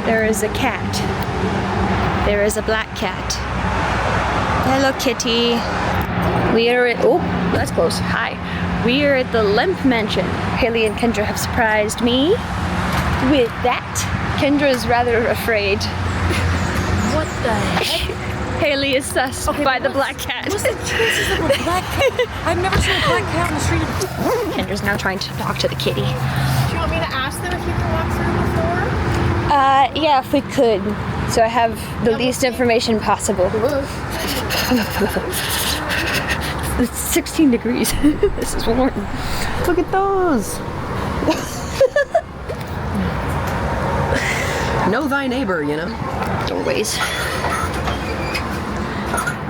there is a cat. There is a black cat. Hello, kitty. We are at, oh, that's close. Hi. We are at the LEMP mansion. Hailee and Kendra have surprised me with that. Kendra is rather afraid. What the heck? Hailee is sussed by the black cat. What's the chances of a black cat? I've never seen a black cat on the street. Kendra's now trying to talk to the kitty. Do you want me to ask them if you can walk through before? Yeah, if we could. So I have the least information possible. It's 16 degrees. This is warm. Look at those. Know thy neighbor, you know. Doorways.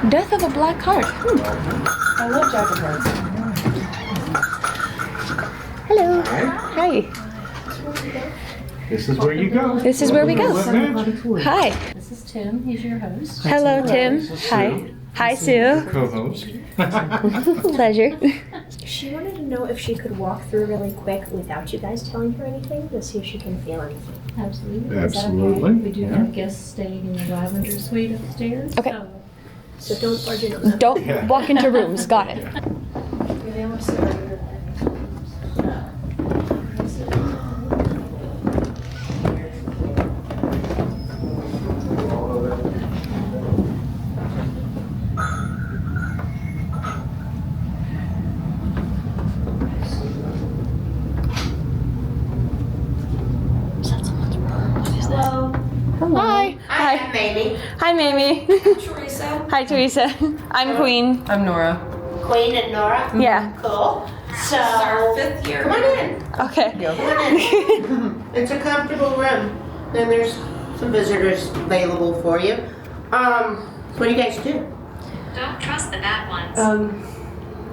Death of a black heart. I love Jack and Hearts. Hello. Hi. This is where you go. This is where we go. Hi. This is Tim. He's your host. Hello, Tim. Hi. Hi, Sue. Co-host. Pleasure. She wanted to know if she could walk through really quick without you guys telling her anything to see if she can feel anything. Absolutely. Absolutely. We do have guests staying in the lavender suite upstairs. Okay. So don't barge in on them. Don't walk into rooms. Got it. Hi. Hi. I'm Mamie. Hi, Mamie. Teresa. Hi, Teresa. I'm Queen. I'm Nora. Queen and Nora. Yeah. Cool. So, Our 5th year. come on in. Okay. Come on in. It's a comfortable room. And there's some visitors available for you. What do you guys do? Don't trust the bad ones.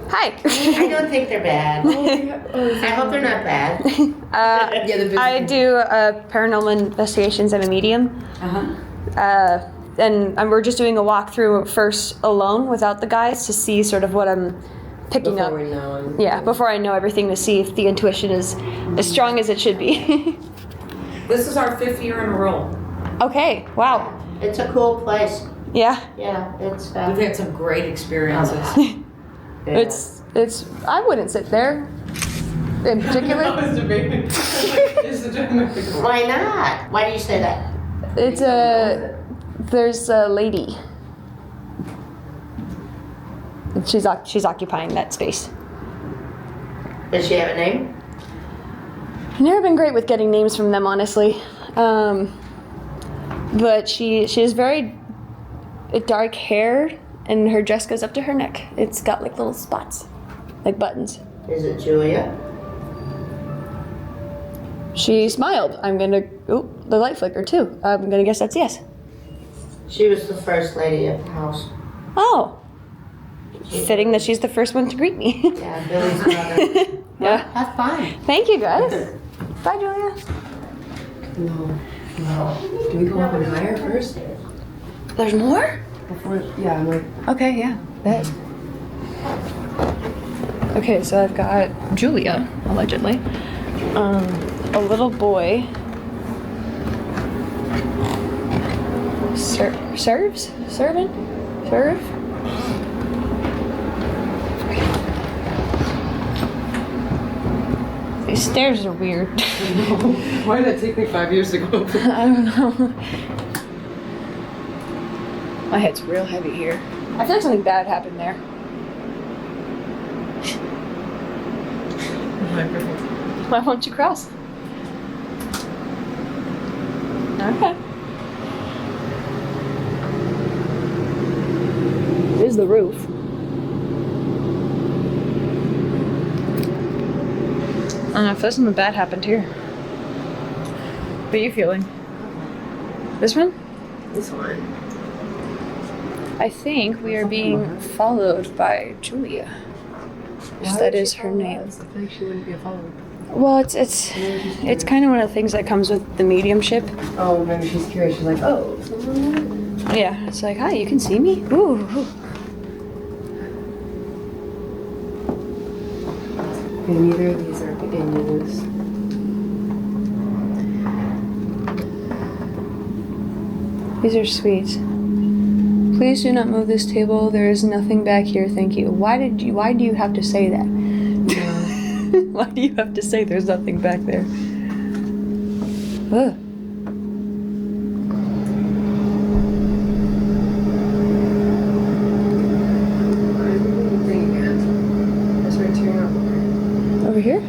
Hi. I don't think they're bad. I hope they're not bad. I do paranormal investigations. I'm a medium. And we're just doing a walkthrough first alone without the guys to see sort of what I'm picking up. Before we know. Yeah, before I know everything, to see if the intuition is as strong as it should be. This is our 5th year in a row. Okay, wow. It's a cool place. Yeah, Yeah, it's We've had some great experiences. it's, I wouldn't sit there in particular. Why not? Why do you say that? There's a lady. She's occupying that space. Does she have a name? I've never been great with getting names from them, honestly. But she has very dark hair, and her dress goes up to her neck. It's got like little spots, like buttons. Is it Julia? She smiled. The light flickered too. I'm gonna guess that's yes. She was the first lady of the house. Oh. Fitting that she's the first one to greet me. Yeah, Billy's mother. Yeah. Have fun. Thank you, guys. Bye, Julia. No. Do we go up and higher first? There's more? Before, yeah, I'm like, Okay, yeah. Bet. Okay, so I've got Julia, allegedly. A little boy. Serve? These stairs are weird. why did that take me 5 years to go up? I don't know. My head's real heavy here. I feel like something bad happened there. Why won't you cross? Okay. Here's the roof. I don't know, I feel like something bad happened here. What are you feeling? This one? This one. I think we are being followed by Julia. If that is her name. I feel like she wouldn't be a follower. Well, it's kind of one of the things that comes with the mediumship. Oh, maybe she's curious. She's like, oh, someone. Yeah, it's like, hi, you can see me? Ooh. Okay, neither of these are in use. These are sweet. Please do not move this table. There is nothing back here, thank you. Why do you have to say that? Why do you have to say there's nothing back there? Ugh. Over here?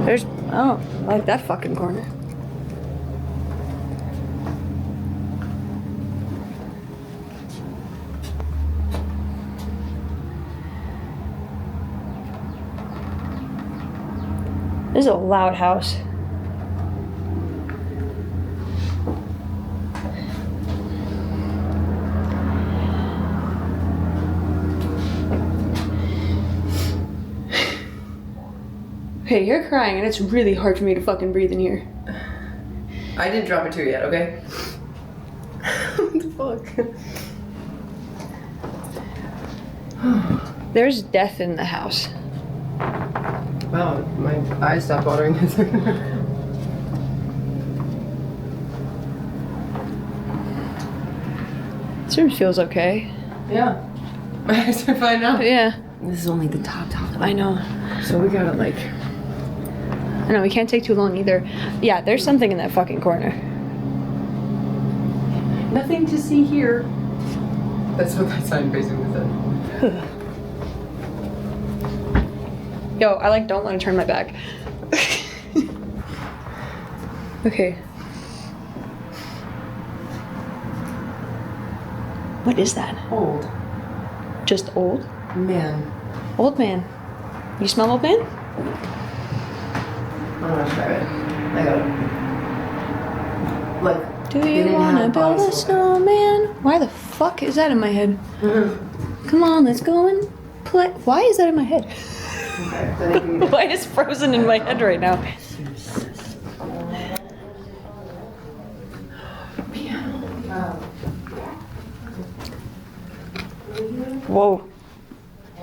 There's, oh, I like that fucking corner. This is a loud house. Okay, you're crying and it's really hard for me to fucking breathe in here. I didn't drop a tear yet, okay? What the fuck? There's death in the house. Wow, my eyes stopped watering a second. This room feels okay. Yeah. My eyes are fine now. Yeah, This is only the top. I know. So we gotta like... I know, we can't take too long either. Yeah, there's something in that fucking corner. Nothing to see here. That's what that sign basically said. Yo, I like don't want to turn my back. Okay. What is that? Old. Just old? Man. Old man. You smell old man? I don't want to try it. I got it. Like, Do they you didn't wanna have build a bodies for snowman? Why the fuck is that in my head? Come on, let's go and play. Why is that in my head? Okay, so they can... Why is frozen in my head right now? Whoa.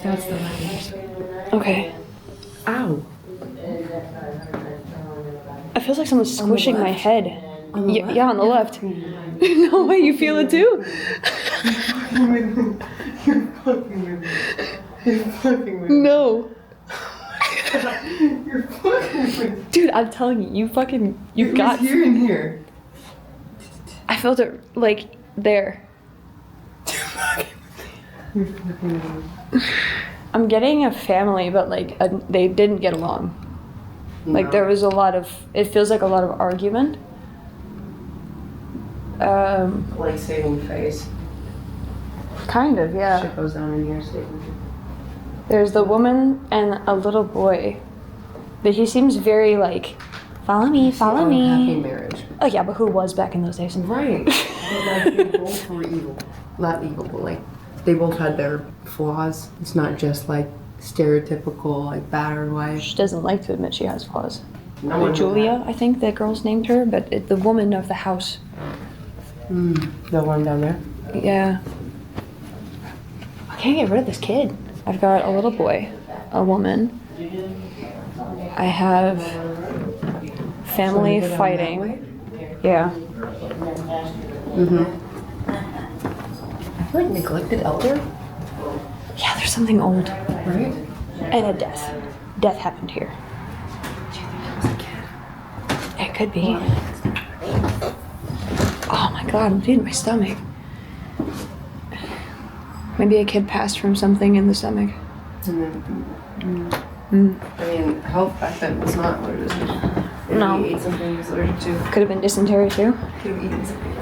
That's the one. Okay. Ow. It feels like someone's squishing my head. On the left? Yeah, on the left. No way, you feel it too? You're fucking with me. You're fucking with me. No. You're fucking with me. Dude, I'm telling you, you It got. was here and here. I felt it like there. You're fucking with me. I'm getting a family, but like they didn't get along. Like No. there was a lot of. It feels like a lot of argument. Like saving face. Kind of, yeah. Shit goes down in here, saving. There's the woman and a little boy, but he seems very like, follow me, follow Happy me. marriage. Oh yeah, but who was back in those days? Right. But like they both were evil. Not evil, but like they both had their flaws. It's not just like stereotypical like battered wife. She doesn't like to admit she has flaws. No one knew Julia, I think that girl's named her, but the woman of the house. The one down there. Yeah. I can't get rid of this kid. I've got a little boy, a woman. I have family So you go down that fighting. way? Yeah. I feel like neglected elder, Yeah, there's something old. right? And a death. Death happened here. It could be. Oh my god, I'm feeling my stomach. Maybe a kid passed from something in the stomach. And then, I mean, health back then was not what it is now. Maybe No. he ate something he was allergic to. Could have been dysentery too. Could have eaten something.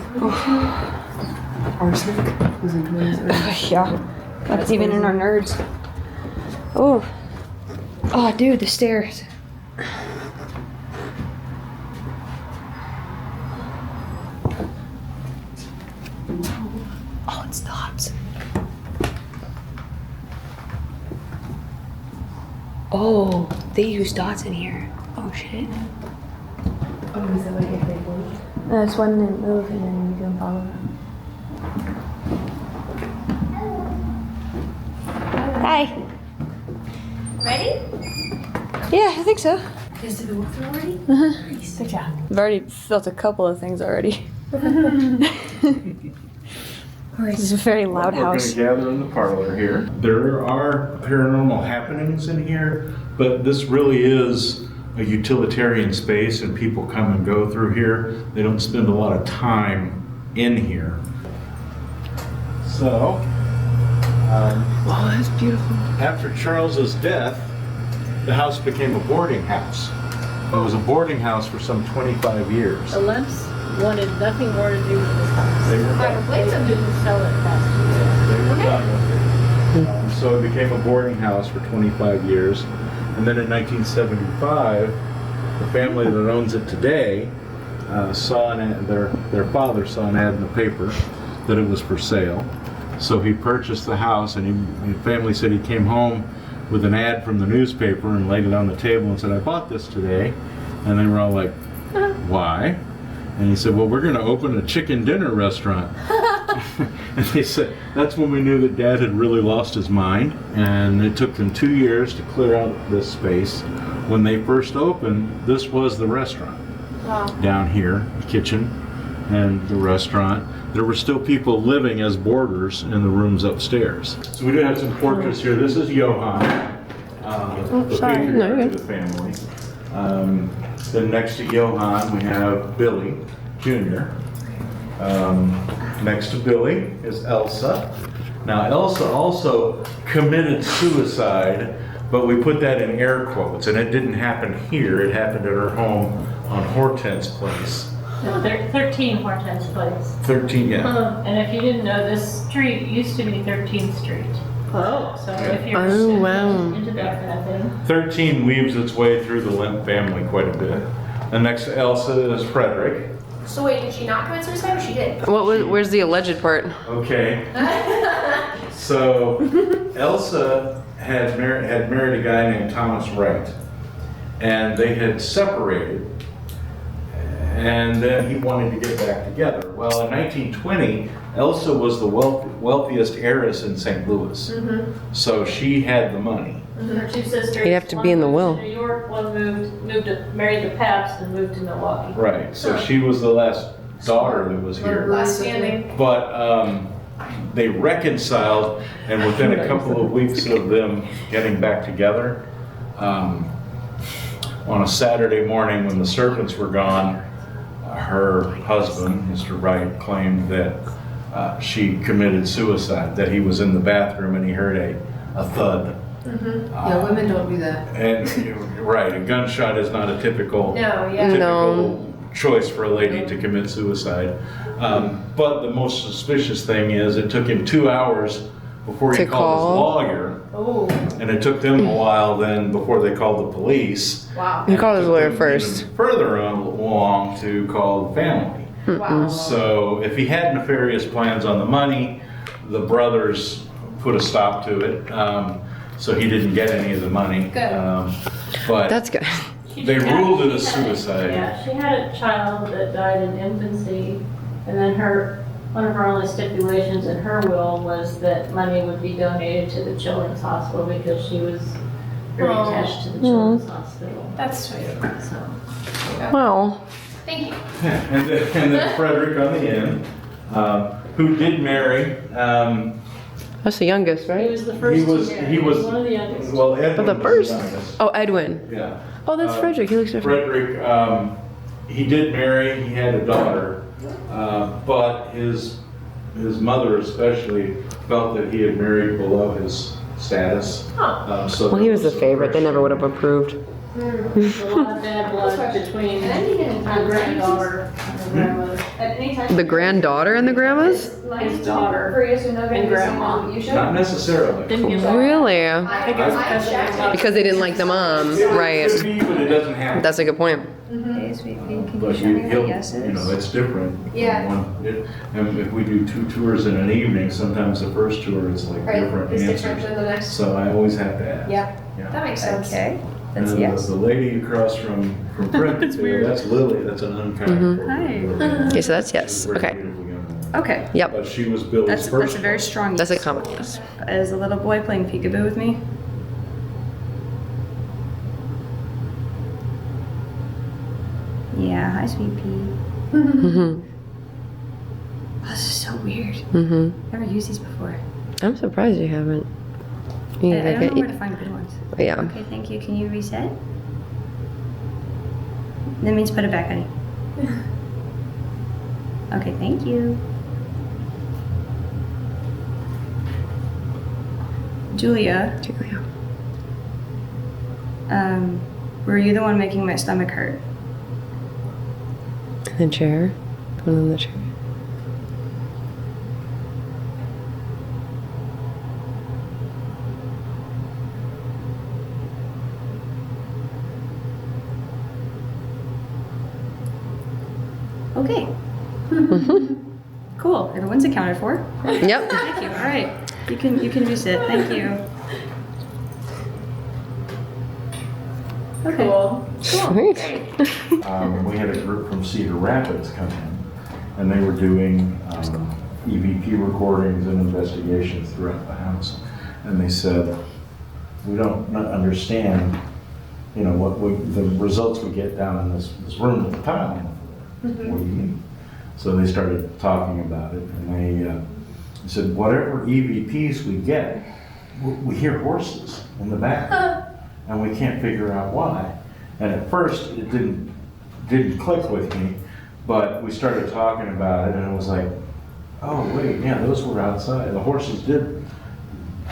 Arsenic was in his Yeah. That's even in our nerds. Oh. Oh, dude, the stairs. Oh, it stops. Oh, they use dots in here. Oh, shit. Oh, is that like if they move? That's one that move and then you can follow them. Hi. Ready? Yeah, I think so. Is it the walkthrough already? Uh-huh. Nice. Good job. I've already felt a couple of things already. This is a very loud house. We're going to gather in the parlor here. There are paranormal happenings in here, but this really is a utilitarian space and people come and go through here. They don't spend a lot of time in here. So, Oh, that's beautiful. after Charles's death, the house became a boarding house. It was a boarding house for some 25 years. The Lemps wanted nothing more to do with this house. They were done. They didn't sell it past They were done with it. So it became a boarding house for 25 years. And then in 1975, the family that owns it today saw an ad, their father saw an ad in the paper that it was for sale. So he purchased the house, and the family said he came home with an ad from the newspaper and laid it on the table and said, "I bought this today." And they were all like, "Why?" And he said, "Well, we're going to open a chicken dinner restaurant." And they said, that's when we knew that Dad had really lost his mind. And it took them 2 years to clear out this space. When they first opened, this was the restaurant. Wow. Down here, the kitchen and the restaurant. There were still people living as boarders in the rooms upstairs. So we do have some portraits here. This is Johann, the patriarch of the family. Then next to Johann, we have Billy Jr. Next to Billy is Elsa. Now Elsa also committed suicide, but we put that in air quotes, and it didn't happen here. It happened at her home on Hortense Place. No, 13 Hortense Place. 13, yeah. And if you didn't know, this street used to be 13th Street. Oh. So if you're Oh, wow. into that kind of thing. 13 weaves its way through the Lemp family quite a bit. And next to Elsa is Frederick. So wait, did she not commit suicide or she did? Where's the alleged part? Okay. So Elsa had married a guy named Thomas Wright, and they had separated, and then he wanted to get back together. Well, in 1920, Elsa was the wealthiest heiress in St. Louis, so she had the money. Her two sisters. You'd have to be in the will. One moved to New York, one married the Pabst and moved to Milwaukee. Right. So she was the last daughter that was here. Last standing. But they reconciled, and within a couple of weeks of them getting back together, on a Saturday morning when the servants were gone, her husband, Mr. Wright, claimed that she committed suicide, that he was in the bathroom and he heard a thud. Yeah, women don't do that. And right, a gunshot is not a typical choice for a lady to commit suicide. But the most suspicious thing is it took him 2 hours before he called his lawyer. Oh. And it took them a while then before they called the police. Wow. He called his lawyer Even first. further along to call the family. Wow. So if he had nefarious plans on the money, the brothers put a stop to it. So he didn't get any of the money. Good. But That's good. they ruled it a suicide. Yeah, she had a child that died in infancy, and then one of her only stipulations in her will was that money would be donated to the children's hospital because she was very attached to the children's hospital. That's sweet. So, Well, Thank you. And then Frederick on the end, who did marry. that's the youngest, he right? was the first. He was one of the youngest. well, Edwin the was first? youngest. Oh, Edwin. Yeah. Oh, that's Frederick. He looks different. Frederick, he did marry. He had a daughter, but his mother especially felt that he had married below his status. So Well, he was the favorite. They never would have approved. There's a lot of bad blood between her granddaughter and her grandmother. The granddaughter and the grandmas? His daughter and grandma. Not necessarily. Didn't give that. Really? I think it's because of their Because they didn't like the mom, right? Could be, but it doesn't happen. That's a good point. But it's different. Yeah. And if we do 2 tours in an evening, sometimes the first tour is like different It's answers. different than the next. So I always have to ask. Yeah. That makes sense. Okay. And That's then yes. the lady across from Brent, that's Lily, that's an unkind. Hi. Okay, so that's yes. Okay. Okay. Yep. But she was Billy's That's first. a very strong. That's a comment, yes. As a little boy playing peekaboo with me. Yeah, hi, sweet pea. This is so weird. Mm-hmm. Never used these before. I'm surprised you haven't. I don't know where to find good ones. Yeah. Okay, thank you. Can you reset? That means put it back, honey. Okay, thank you. Julia, were you the one making my stomach hurt? The chair. Put it in the chair. Okay. Cool. Everyone's accounted for. Yep. Thank you. All right. You can reset. Thank you. Okay. Cool. Sweet. We had a group from Cedar Rapids come in, and they were doing EVP recordings and investigations throughout the house. And they said, we don't understand, you know, the results we get down in this room with the tile on the floor. What do you mean? So they started talking about it, and they said, whatever EVPs we get, we hear horses in the back, and we can't figure out why. And at first, it didn't click with me, but we started talking about it, and it was like, oh wait, yeah, those were outside. The horses did.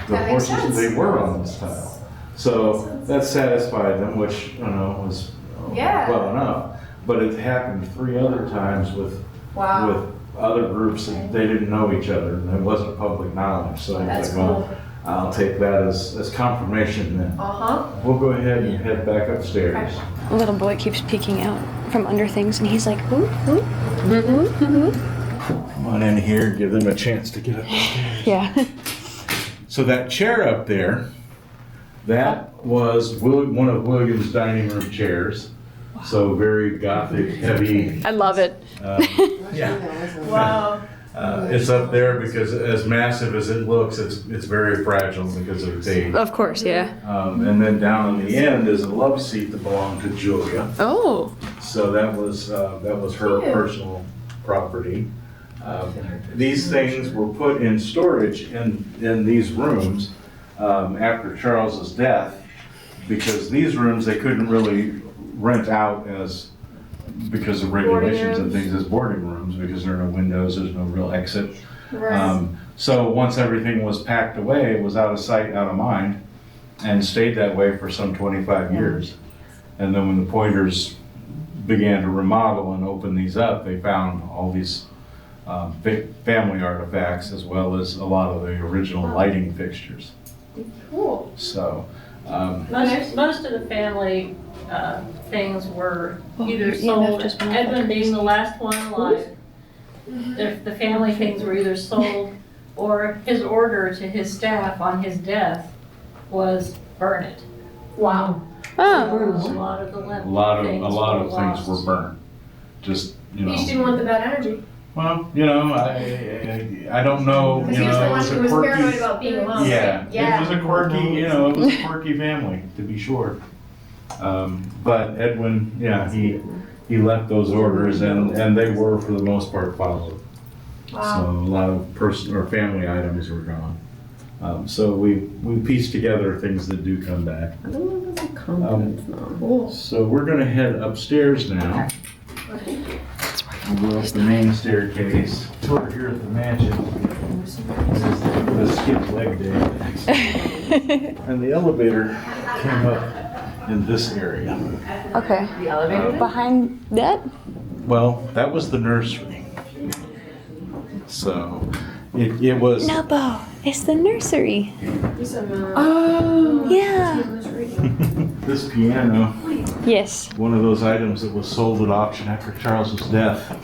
They were on this tile. So that satisfied them, which I don't know was well enough. But it happened 3 other times with other groups that they didn't know each other, and it wasn't public knowledge. So I was like, well, I'll take that as confirmation then. We'll go ahead and head back upstairs. A little boy keeps peeking out from under things, and he's like, "Ooh, ooh, Come on in here, give them a chance to get up the stairs. Yeah. So that chair up there, that was one of William's dining room chairs. So very gothic, heavy. I love it. Yeah. Wow. It's up there because as massive as it looks, it's very fragile because of its age. Of course, yeah. And then down on the end is a love seat that belonged to Julia. Oh. So that was her personal property. These things were put in storage in these rooms after Charles's death, because these rooms they couldn't really rent out because of regulations and things as boarding rooms, because there are no windows, there's no real exit. Right. So once everything was packed away, it was out of sight, out of mind, and stayed that way for some 25 years. And then when the Pointers began to remodel and open these up, they found all these family artifacts, as well as a lot of the original lighting fixtures. Cool. So Most of the family things were either your sold, EMF just went off. Edmund being the last one alive. The family things were either sold, or his order to his staff on his death was burn it. Wow. Oh. A lot of the LEMP a lot things of were things were lost. burned. Just You just didn't want the bad energy. Well, you know, I don't know. Because You he was the know, it one was who a was paranoid quirky. about being alone. Yeah, Yeah. it was a quirky. You know, it was a quirky family, to be sure. But Edwin, yeah, he left those orders, and they were for the most part followed. So a lot of personal or family items were gone. So we pieced together things that do come back. I don't know if that's a confidence now. So we're gonna head upstairs now. We'll go up the main staircase. Tour here at the mansion. This is the skip leg day. And the elevator came up in this area. Okay. The elevator? Behind that? Well, that was the nursery. So it was. No, Bo. It's the nursery. Oh. Yeah. This piano, Yes. one of those items that was sold at auction after Charles's death.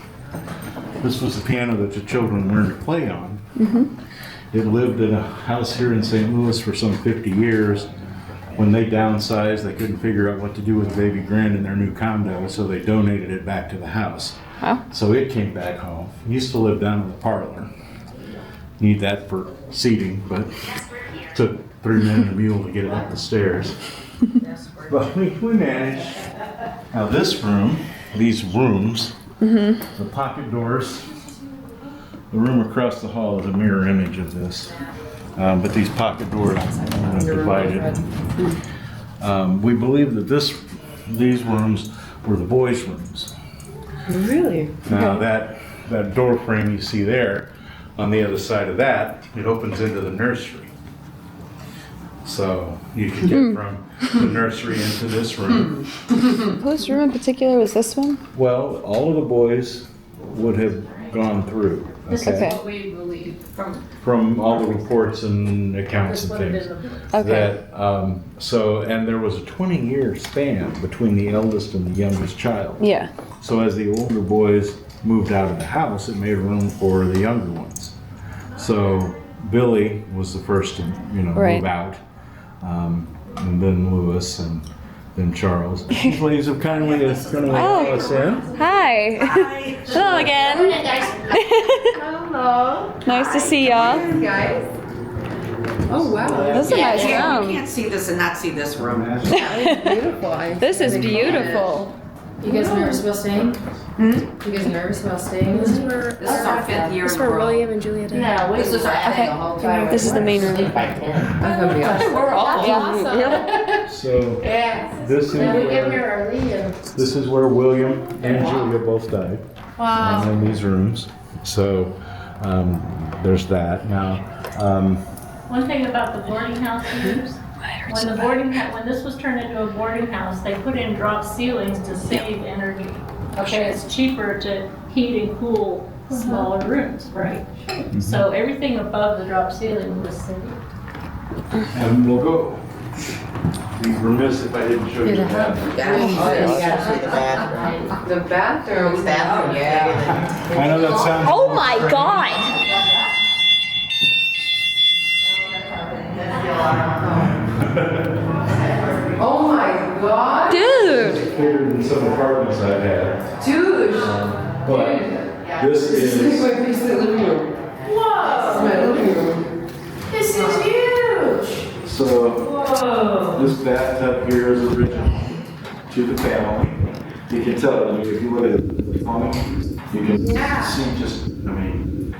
This was the piano that the children learned to play on. It lived in a house here in St. Louis for some 50 years. When they downsized, they couldn't figure out what to do with baby Grand in their new condo, so they donated it back to the house. Wow. So it came back home. It used to live down in the parlor. Need that for seating, but took 3 men and a mule to get it up the stairs. But we managed. Now this room, these rooms, the pocket doors The room across the hall is a mirror image of this. But these pocket doors are divided. We believe that these rooms were the boys' rooms. Really? Now that door frame you see there, on the other side of that, it opens into the nursery. So you can get from the nursery into this room. Whose room in particular was this one? Well, all of the boys would have gone through. This is Okay. what we believe From all the reports and accounts just and what it things. is. Okay. And there was a 20-year span between the eldest and the youngest child. Yeah. So as the older boys moved out of the house, it made room for the younger ones. So Billy was the first to, Right. move out, and then Lewis, and then Charles. These ladies have kindly going to let us in. Hi. Hello again. Hello. Nice to see y'all. Guys. Oh, wow. This is a nice You room. can't see this and not see this room. Beautiful. This is beautiful. You guys nervous about staying? You guys nervous about staying? This is where This is our 5th year this is in a where row. William and Julia did. Yeah, we This is our Okay. This is the main room. I'm gonna be honest. We're all So Yeah. this is We get where, here early and. this is where William and Julia both died. Wow. In these rooms. So there's that. Now, One thing about the boarding house use, when this was turned into a boarding house, they put in drop ceilings to save energy. Okay, it's cheaper to heat and cool smaller rooms, right? So everything above the drop ceiling was saved. and we'll go. Be remiss if I didn't show you that. Oh, yeah, you gotta see the bathroom. The bathroom. Bathroom, yeah. I know that sounds. Oh my god! Oh my god. Dude! Bigger than some apartments I've had. Dude. But this This is is, my piece of the living room. Whoa! This is my living room. This is huge! so Whoa! this bathtub here is original to the family. You can tell, I mean, if you look at the plumbing, you can see just, I mean,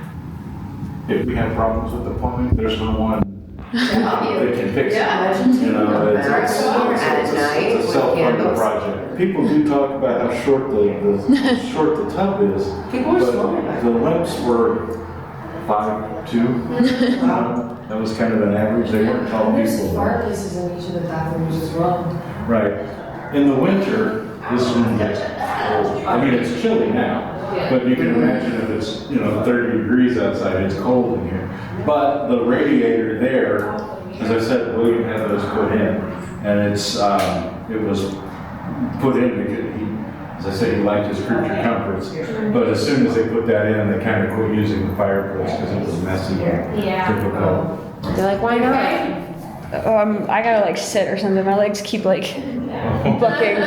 if we have problems with the plumbing, there's no one that can fix it. You know, it's At night a with self-funded candles. project. People do talk about how short the tub is. People were but small back the lamps were 5'2". That was kind of an average. They weren't tall There's people. fireplaces in each of the bathrooms as well. Right. In the winter, this room gets cold. I mean, it's chilly now, but you can imagine if it's, 30 degrees outside, it's cold in here. But the radiator there, as I said, William had those put in, and it was put in because as I said, he liked his creature comforts. But as soon as they put that in, they kind of quit using the fireplace because it was messy and difficult. They're like, why not? I gotta like sit or something. My legs keep like bucking.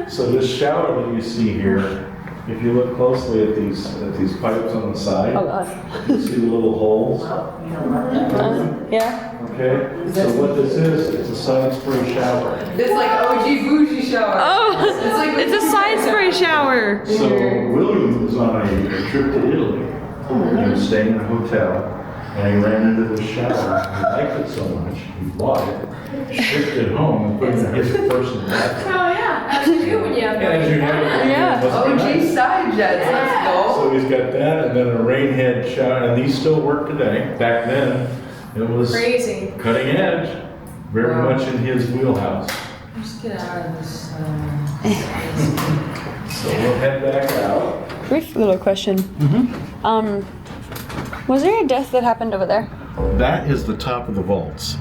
So this shower that you see here, if you look closely at these pipes on the side, Oh god. you see the little holes. Yeah. Okay, so what this is, it's a side spray shower. It's like OG bougie shower. Oh! It's a side spray shower! So William was on a trip to Italy. He was staying in a hotel, and he ran into this shower. He liked it so much, he bought it, shipped it home, and put it in his personal bathroom. Oh yeah, as you do when you have. As you have it, Yeah. it must be OG nice. side jets, let's go. So he's got that, and then a rain head shower, and these still work today. Back then, it was Crazy. cutting edge, very much in his wheelhouse. Just get out of this. So we'll head back out. Brief little question. Was there a death that happened over there? That is the top of the vaults.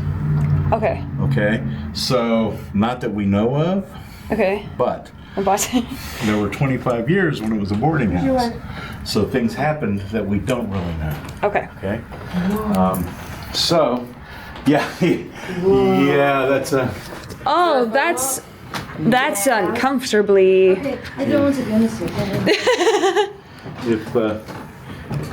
Okay. Okay, so not that we know of, Okay. but But there were 25 years when it was a boarding house. So things happened that we don't really know. okay. Okay. So, yeah, yeah, that's a. Oh, that's uncomfortably. I don't want to go to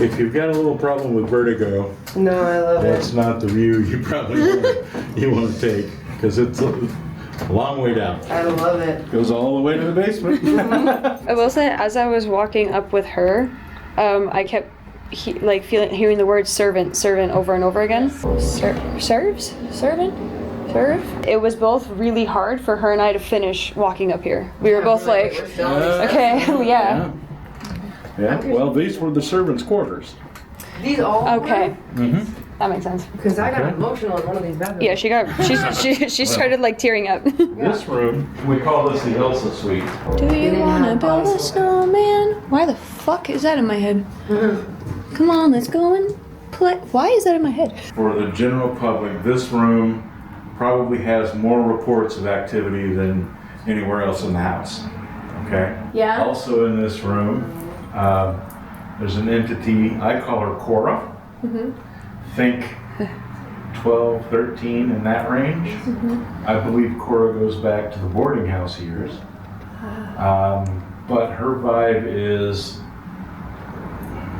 If you've got a little problem with vertigo, No, I love it. that's not the view you probably want to take because it's A long way down. I love it. Goes all the way to the basement. I will say, as I was walking up with her, I kept hearing the word servant over and over again. Serves? Servant? Serve? It was both really hard for her and I to finish walking up here. We were both like, okay, yeah. Yeah, well, these were the servants' quarters. These all. Okay. Mm-hmm. That makes sense. Because I got emotional in one of these bathrooms. Yeah, she started like tearing up. This room, we call this the Elsa suite. Do you wanna build a snowman? Why the fuck is that in my head? Come on, let's go and play. Why is that in my head? For the general public, this room probably has more reports of activity than anywhere else in the house. Okay? Yeah. Also in this room, there's an entity, I call her Cora. Think 12, 13 in that range. I believe Cora goes back to the boarding house years. But her vibe is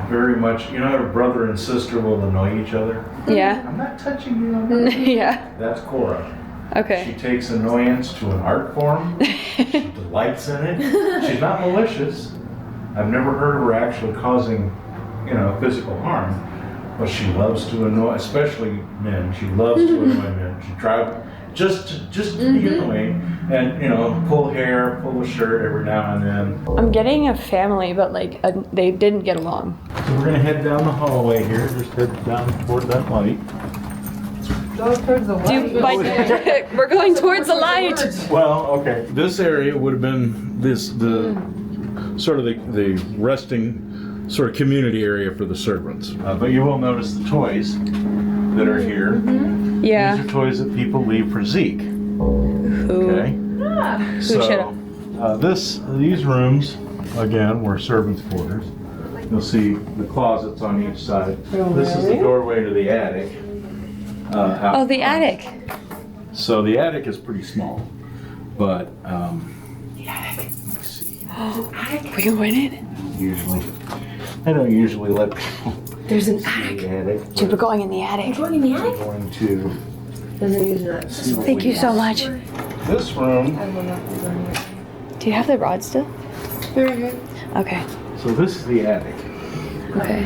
very much, her brother and sister will annoy each other. Yeah. I'm not touching you. I'm not touching you. Yeah. That's Cora. Okay. She takes annoyance to an art form. She delights in it. She's not malicious. I've never heard of her actually causing, physical harm. But she loves to annoy, especially men. She loves to annoy men. She tries just to be annoying, and pull hair, pull a shirt every now and then. I'm getting a family, but they didn't get along. So we're gonna head down the hallway here. Just head down toward that light. Go towards the light. We're going towards the light. Well, okay. This area would have been the resting sort of community area for the servants. But you will notice the toys that are here. Yeah. These are toys that people leave for Zeke. Okay. So these rooms again were servants' quarters. You'll see the closets on each side. This is the doorway to the attic. The attic. So the attic is pretty small, but the attic. Let me see. We can win it. I don't usually let people. There's an see the attic. Dude, we're going in the attic. Going in the We're attic? going to. Doesn't use that. Thank you so much. This room. Do you have the rod still? Very good. Okay. So this is the attic. Okay.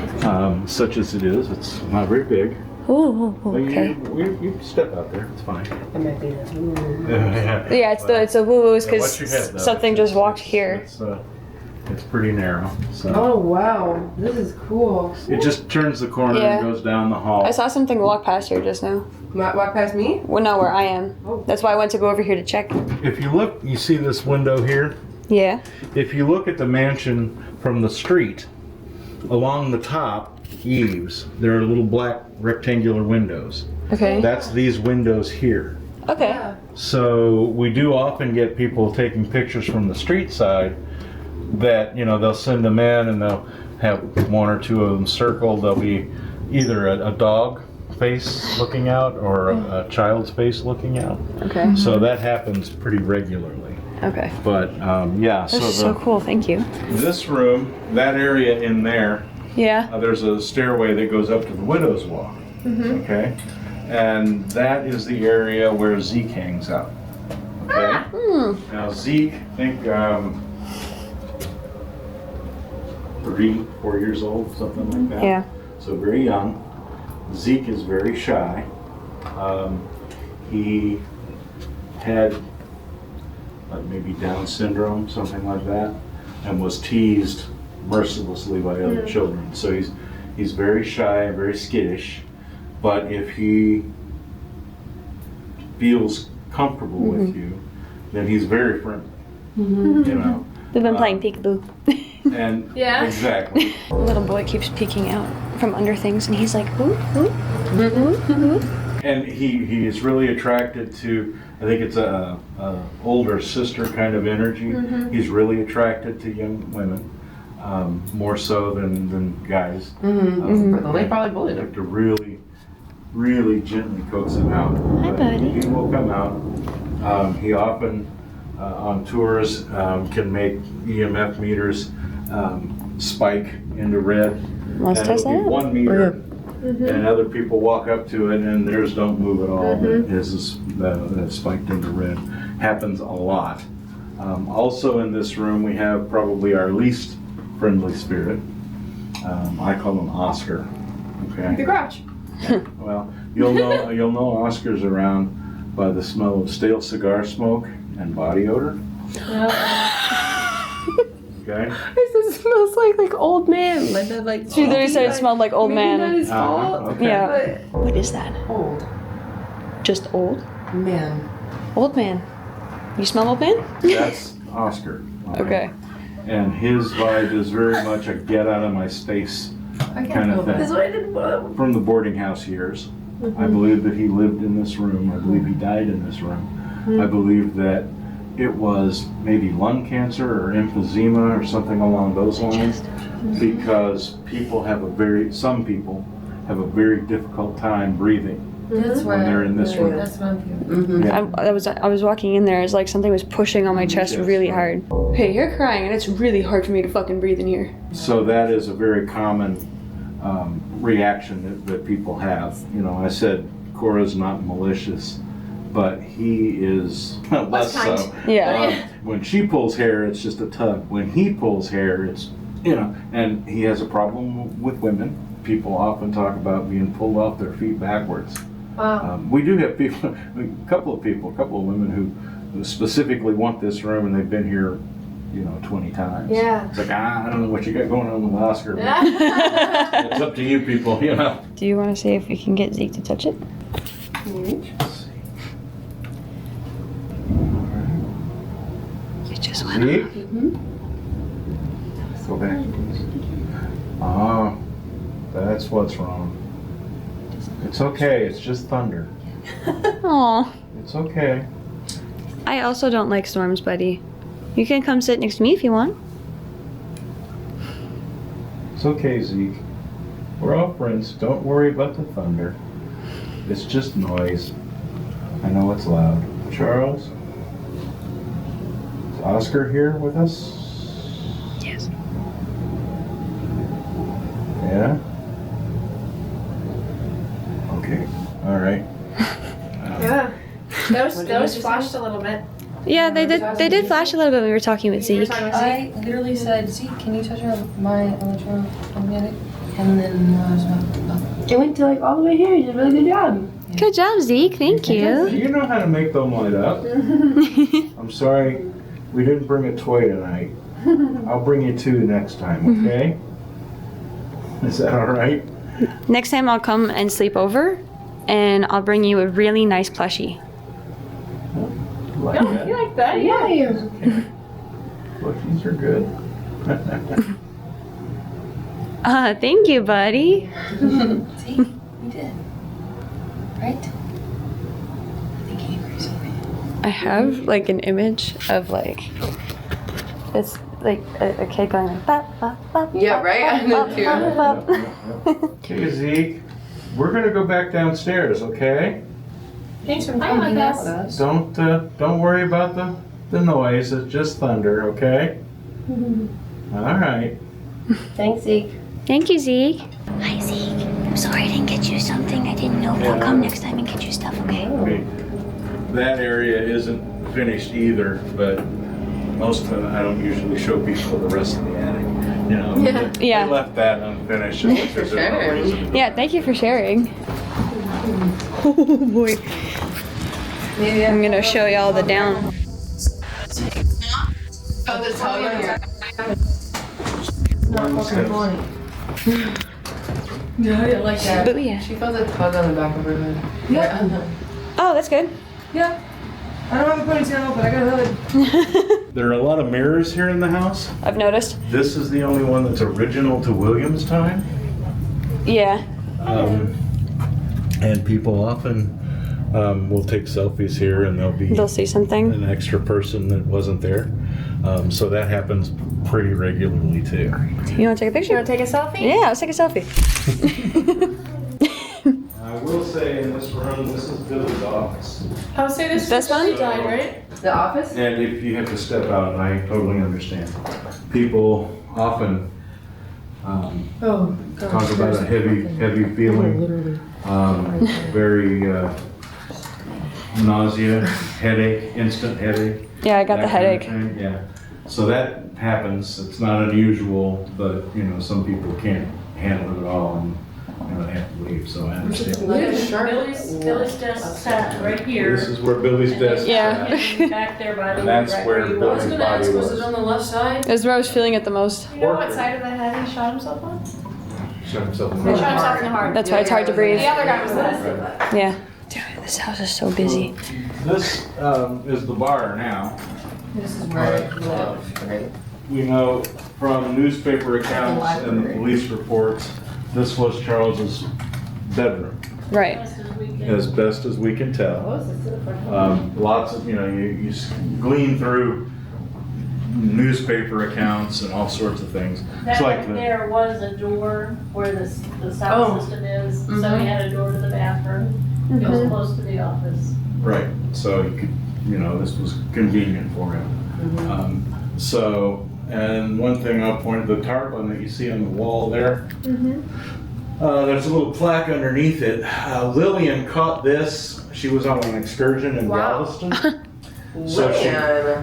Such as it is, it's not very big. Ooh, But okay. you step out there, it's fine. It might be the. Yeah, it's the woo-woos Yeah, watch your head, because though. something just walked here. It's pretty narrow. So Oh wow, this is cool. it just turns the corner Yeah. and goes down the hall. I saw something walk past here just now. Walk past me? Well, not where I am. Oh. That's why I went to go over here to check. If you look, you see this window here? Yeah. If you look at the mansion from the street, along the top eaves, there are little black rectangular windows. Okay. That's these windows here. Okay. So we do often get people taking pictures from the street side that, they'll send them in and they'll have one or two of them circled. There'll be either a dog face looking out or a child's face looking out. Okay. So that happens pretty regularly. Okay. But yeah, This is so cool. Thank you. this room, that area in there, Yeah. there's a stairway that goes up to the widow's walk. Okay? And that is the area where Zeke hangs out. Okay? Now Zeke, I think 3, 4 years old, something like that. Yeah. So very young. Zeke is very shy. He had maybe Down syndrome, something like that, and was teased mercilessly by other children. So he's very shy and very skittish. But if he feels comfortable with you, then he's very friendly. We've been playing peekaboo. And Yeah. exactly. The little boy keeps peeking out from under things, and he's like, ooh, ooh, ooh, ooh. And he is really attracted to, I think it's a older sister kind of energy. He's really attracted to young women, more so than guys. They probably bullied Have him. to really, really gently coax him out. Hi, But buddy. He will come out. He often, on tours, can make EMF meters spike into red. Let's And test it'll be that out. 1 meter. And other people walk up to it and theirs don't move at all. His is spiked into red. happens a lot. Also in this room, we have probably our least friendly spirit. I call him Oscar. Okay. The garage. Well, you'll know Oscar's around by the smell of stale cigar smoke and body odor. Okay. It smells like old man. Like She literally said it smelled like old man. his fault. Okay. Yeah. What is that? Old Just old? man. Old man. You smell old man? That's Oscar. all right? Okay. And his vibe is very much a get out of my space kind of thing. From the boarding house years, I believe that he lived in this room. I believe he died in this room. I believe that it was maybe lung cancer or emphysema or something along those lines, because some people have a very difficult time breathing That's when they're in this room. That's what I'm feeling. Yeah. I was walking in there, it's like something was pushing on my chest Yes, really right. hard. Hey, you're crying and it's really hard for me to fucking breathe in here. So that is a very common reaction that people have. You know, I said Cora's not malicious, but he is less so. Yeah. When she pulls hair, it's just a tug. When he pulls hair, it's, and he has a problem with women. People often talk about being pulled off their feet backwards. We do have people, a couple of women who specifically want this room, and they've been here 20 times. Yeah. It's like, I don't know what you got going on with Oscar. But it's up to you people, Do you want to see if you can get Zeke to touch it? Let's see. You just went Zeke? Go back, please. Oh, that's what's wrong. It's okay, it's just thunder. Aw. It's okay. I also don't like storms, buddy. You can come sit next to me if you want. It's okay, Zeke. We're all friends. Don't worry about the thunder. It's just noise. I know it's loud. Charles? Is Oscar here with us? Yes. Yeah? Okay. All right. Yeah. Those flashed a little bit. Yeah, they did flash a little bit when we were talking with Zeke. I literally said, Zeke, can you touch my electromagnetic? And then It went to all the way here. You did a really good job. Good job, Zeke. Thank you. You know how to make them light up. I'm sorry, we didn't bring a toy tonight. I'll bring you two next time, okay? Is that all right? Next time I'll come and sleep over, and I'll bring you a really nice plushie. Like that? you like that? Yeah. Plushies are good. Thank you, buddy. See, we did. Right? I think he agrees with me. I have an image of it's like a kid going like bop, bop, bop, Yeah, bop, right? I bop, know too. bop, bop. Hey, Zeke, we're gonna go back downstairs, okay? Thanks for coming out with us. Don't worry about the noise. It's just thunder, okay? All right. Thanks, Zeke. Thank you, Zeke. Hi, Zeke. I'm sorry I didn't get you something. I didn't know. I'll come next time and get you stuff, okay? Okay. That area isn't finished either, but most of it, I don't usually show people the rest of the attic. Yeah. They left that unfinished. There's no reason. Yeah, thank you for sharing. Oh boy. Maybe I'm gonna show y'all the down. Oh, the towel here. Not fucking funny. No, I didn't like that. But yeah. She felt a tug on the back of her hood. Yeah. Oh, that's good. Yeah. I don't have a ponytail, but I got a hood. There are a lot of mirrors here in the house. I've noticed. This is the only one that's original to William's time. Yeah. And people often will take selfies here, and there'll be They'll see something. an extra person that wasn't there. So that happens pretty regularly too. You wanna take a picture? You wanna take a selfie? Yeah, let's take a selfie. I will say in this room, this is Billy's office. I would say this one? she died, right? The office? And if you have to step out, I totally understand. People often Oh, talk about a heavy feeling. Literally. Very nausea, headache, instant headache. Yeah, I got the that kind of headache. thing, yeah. So that happens. It's not unusual, but some people can't handle it at all and they have to leave. So I understand. Billy's desk sat right here. This is where Billy's desk. Yeah. And back there by the. And that's right where you Billy's was. body Was it was. on the left side? That's where I was feeling it the most. You know what side of the head he shot himself on? Shut himself in He the shot himself in the heart. That's why it's hard to breathe. The other guy was left. Yeah. Dude, this house is so busy. This is the bar now. This is where I live, right? We know from newspaper accounts and police reports, this was Charles's bedroom, Right. as best as we can tell. Lots of, you glean through newspaper accounts and all sorts of things. It's like There was a door where the sound system is, so he had a door to the bathroom. It was close to the office. right, so you could, this was convenient for him. And one thing I'll point to, the tarpaulin that you see on the wall there, there's a little plaque underneath it. Lillian caught this. She was on an excursion in Galveston. So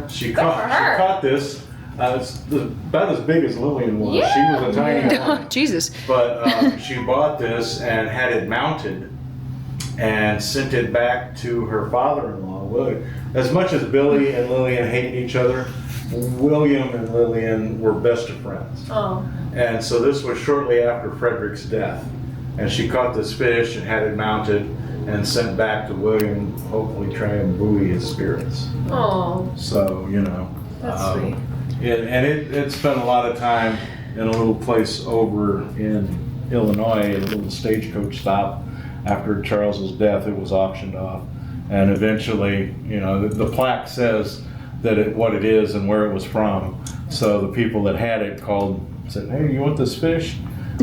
she caught this. It's about as big as Lillian was. She was a tiny one. Jesus. But she bought this and had it mounted and sent it back to her father-in-law, William. As much as Billy and Lillian hated each other, William and Lillian were best of friends. Oh. And so this was shortly after Frederick's death. And she caught this fish and had it mounted and sent back to William, hopefully try and buoy his spirits. Oh. So, That's sweet. It spent a lot of time in a little place over in Illinois, a little stagecoach stop. After Charles's death, it was auctioned off. And eventually, the plaque says that what it is and where it was from. So the people that had it said, hey, you want this fish?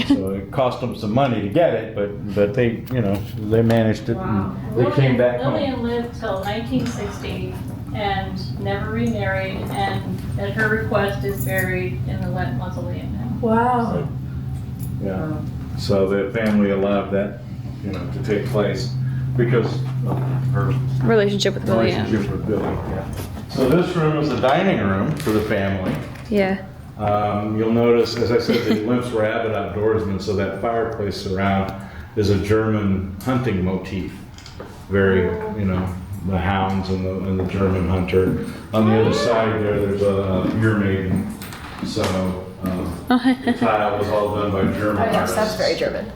So it cost them some money to get it, but they, they managed it and they came back home. Lillian lived till 1960 and never remarried, and at her request is buried in the LEMP mausoleum now. Wow. Yeah. So the family allowed that, to take place because of her Relationship with Billy. relationship with Billy. Yeah. So this room is the dining room for the family. Yeah. You'll notice, as I said, the Lemps were avid outdoorsmen, so that fireplace around is a German hunting motif. Very, the hounds and the German hunter. On the other side there's a beer maiden. So the tile was all done by German artists. That's very German.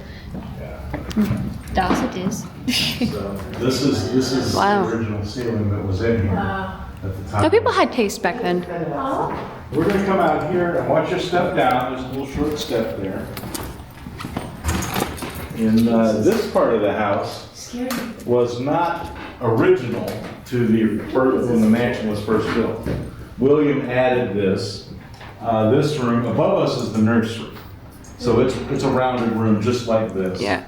Das it is. So this is Wow. the original ceiling that was in here at the top. No, people had taste back then. We're going to come out here and watch your step down. There's a little short step there. In this part of the house was not original to when the mansion was first built. William added this. This room above us is the nursery. So it's a rounded room just like this. Yeah.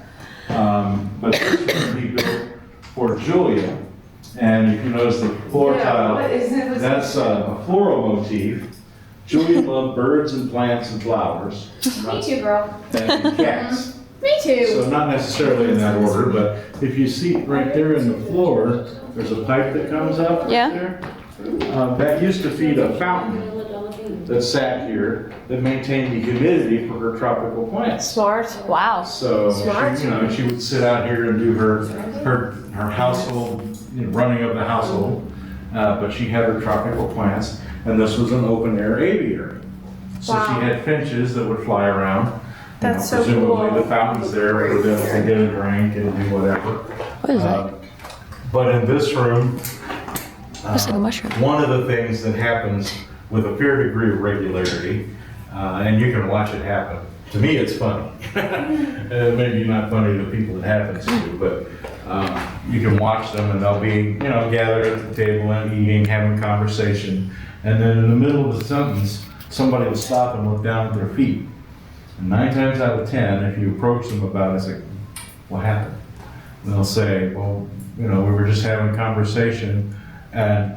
But this room he built for Julia. And you can notice the floor tile. That's a floral motif. Julia loved birds and plants and flowers. Me too, girl. And cats. Me too. So not necessarily in that order, but if you see right there in the floor, there's a pipe that comes up right Yeah. there. That used to feed a fountain that sat here that maintained the humidity for her tropical plants. Smart. Wow. So Smart. she would sit out here and do her household, running of the household. But she had her tropical plants, and this was an open air aviary. So she had finches that would fly around. That's so presumably cool. the fountains there for them to get a drink and do whatever. What is that? But in this room, Looks like a mushroom. one of the things that happens with a fair degree of regularity, and you can watch it happen. To me, it's funny. Maybe not funny to people it happens to, but you can watch them and they'll be, gathered at the table and eating, having conversation. And then in the middle of the sentence, somebody will stop and look down at their feet. And 9 times out of 10, if you approach them about it, it's like, what happened? And they'll say, well, we were just having a conversation and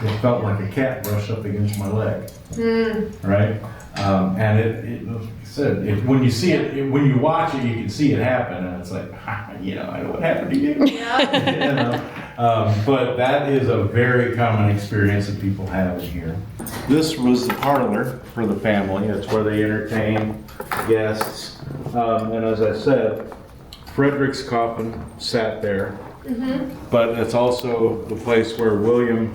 it felt like a cat brushed up against my leg. Right? And it like I said, when you see it, when you watch it, you can see it happen, and it's like, you know, I know what happened to you. Yeah. You know? But that is a very common experience that people have in here. This was the parlor for the family. It's where they entertain guests. And as I said, Frederick's coffin sat there. But it's also the place where William,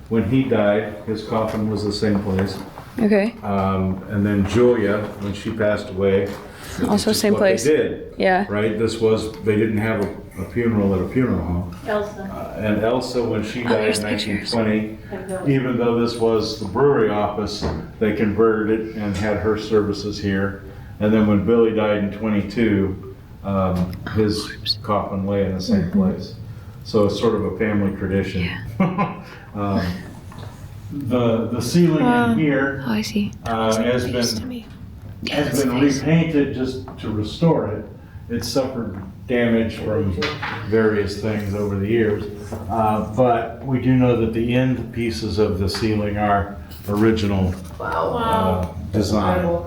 when he died, his coffin was the same place. Okay. And then Julia, when she passed away, Also same place. They did. Yeah. Right. They didn't have a funeral at a funeral home. Elsa. And Elsa, when she died in 1920, even though this was the brewery office, they converted it and had her services here. And then when Billy died in 22, his coffin lay in the same place. So it's sort of a family tradition. The ceiling in here Oh, I see. has been repainted just to restore it. It suffered damage from various things over the years, but we do know that the end pieces of the ceiling are original design.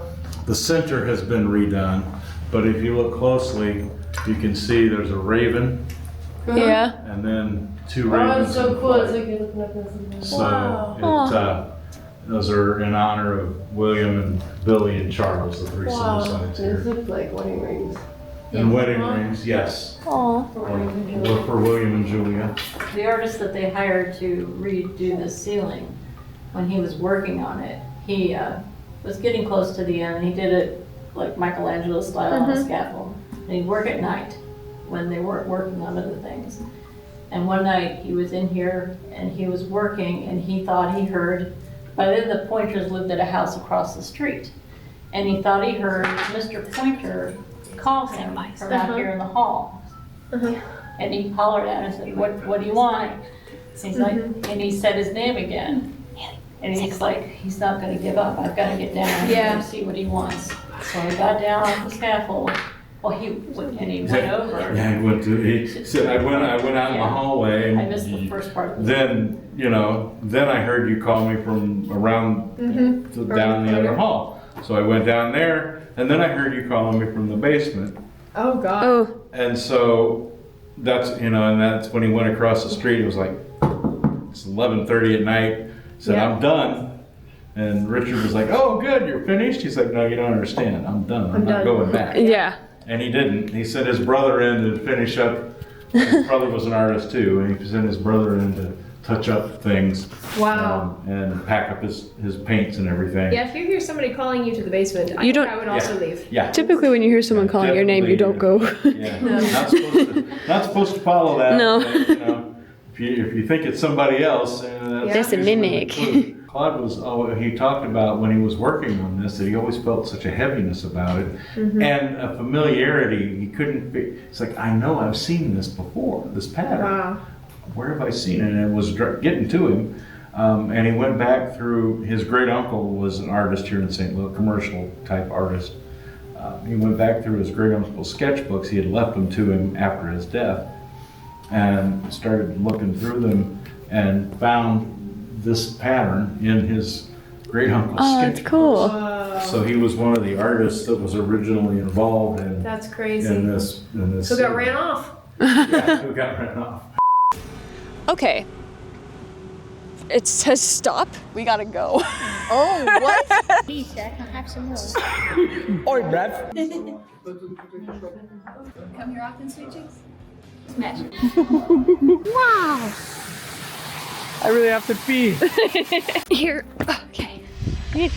The center has been redone, but if you look closely, you can see there's a raven. Yeah. And then two ravens. so cool. It's like you're looking up this. So those are in honor of William and Billy and Charles, the three suicides here. These look like wedding rings. And wedding rings, yes. Oh. Were for William and Julia. The artist that they hired to redo the ceiling, when he was working on it, he was getting close to the end. He did it like Michelangelo style on a scaffold. And he'd work at night when they weren't working on other things. And one night he was in here and he was working and he thought he heard, by then the Pointers lived at a house across the street. And he thought he heard Mr. Pointer call him from out here in the hall. And he hollered at him and said, what do you want? He's like, and he said his name again. And he's like, he's not gonna give up. I've gotta get down and see what he wants. So I got down off the scaffold. Well, he went over. Yeah, he said, I went out in the hallway. And I missed the first part of it. then I heard you call me from around down the other hall. So I went down there, and then I heard you calling me from the basement. Oh God. Oh. And so that's when he went across the street. It was like, it's 11:30 at night. He said, I'm done. And Richard was like, oh, good, you're finished? He's like, no, you don't understand. I'm done. I'm not going back. Yeah. And he didn't. He sent his brother in to finish up. His brother was an artist too, and he sent his brother in to touch up things. Wow. And pack up his paints and everything. Yeah, if you hear somebody calling you to the basement, I would also leave. Yeah. Typically, when you hear someone calling your name, you don't go. Yeah. Not supposed to follow that. No. But, if you think it's somebody else, That's a mimic. Claude he talked about when he was working on this that he always felt such a heaviness about it and a familiarity. He couldn't be. It's like, I know I've seen this before, this pattern. Wow. Where have I seen it? And it was getting to him. And he went back through, his great uncle was an artist here in St. Louis, commercial type artist. He went back through his great uncle's sketchbooks. He had left them to him after his death and started looking through them and found this pattern in his great uncle's sketchbooks. That's cool. So he was one of the artists that was originally involved in, That's crazy. in this. So got ran off. Yeah, who got ran off. Okay. It says stop. We gotta go. Oh, what? Please, Dad, can I have some more? Oi, bruv. Come here often, sweet cheeks? Smash. Wow. I really have to pee. Here. Okay. Yeah.